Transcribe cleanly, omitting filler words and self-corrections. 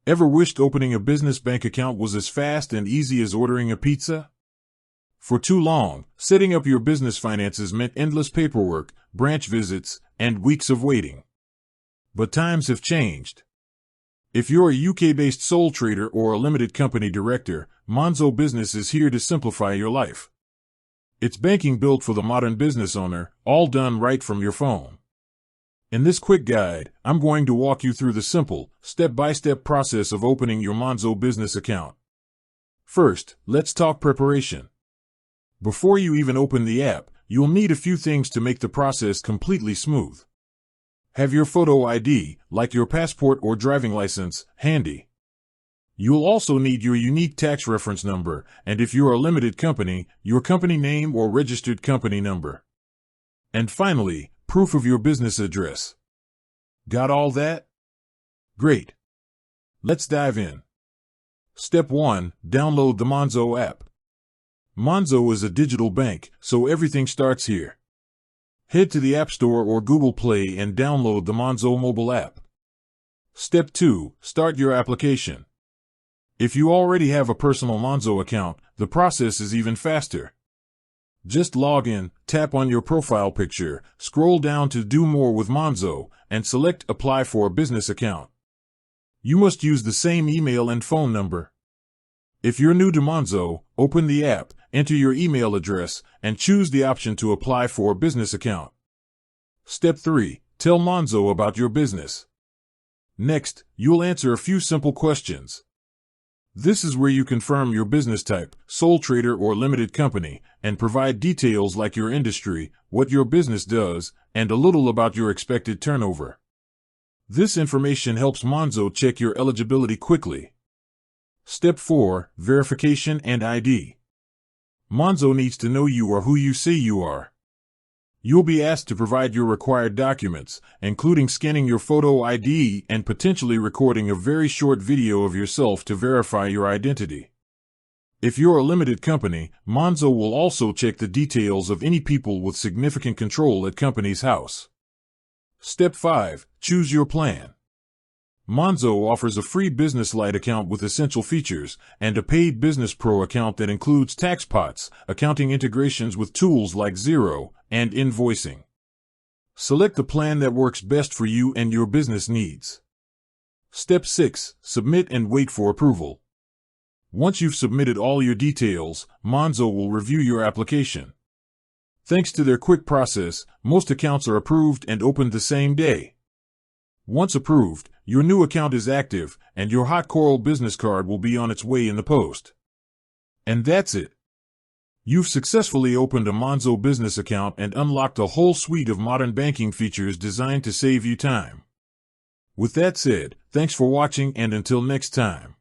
Ever wished opening a business bank account was as fast and easy as ordering a pizza? For too long, setting up your business finances meant endless paperwork, branch visits, and weeks of waiting. But times have changed. If you're a UK-based sole trader or a limited company director, Monzo Business is here to simplify your life. It's banking built for the modern business owner, all done right from your phone. In this quick guide, I'm going to walk you through the simple, step-by-step process of opening your Monzo business account. First, let's talk preparation. Before you even open the app, you'll need a few things to make the process completely smooth. Have your photo ID, like your passport or driving license, handy. You'll also need your unique tax reference number, and if you're a limited company, your company name or registered company number. And finally, proof of your business address. Got all that? Great. Let's dive in. Step 1. Download the Monzo app. Monzo is a digital bank, so everything starts here. Head to the App Store or Google Play and download the Monzo mobile app. Step 2. Start your application. If you already have a personal Monzo account, the process is even faster. Just log in, tap on your profile picture, scroll down to Do More with Monzo, and select Apply for a business account. You must use the same email and phone number. If you're new to Monzo, open the app, enter your email address, and choose the option to apply for a business account. Step 3. Tell Monzo about your business. Next, you'll answer a few simple questions. This is where you confirm your business type, sole trader or limited company, and provide details like your industry, what your business does, and a little about your expected turnover. This information helps Monzo check your eligibility quickly. Step 4. Verification and ID. Monzo needs to know you are who you say you are. You'll be asked to provide your required documents, including scanning your photo ID and potentially recording a very short video of yourself to verify your identity. If you're a limited company, Monzo will also check the details of any people with significant control at company's house. Step 5. Choose your plan. Monzo offers a free Business Lite account with essential features and a paid Business Pro account that includes tax pots, accounting integrations with tools like Xero, and invoicing. Select the plan that works best for you and your business needs. Step 6. Submit and wait for approval. Once you've submitted all your details, Monzo will review your application. Thanks to their quick process, most accounts are approved and opened the same day. Once approved, your new account is active, and your hot Coral business card will be on its way in the post. And that's it. You've successfully opened a Monzo business account and unlocked a whole suite of modern banking features designed to save you time. With that said, thanks for watching, and until next time.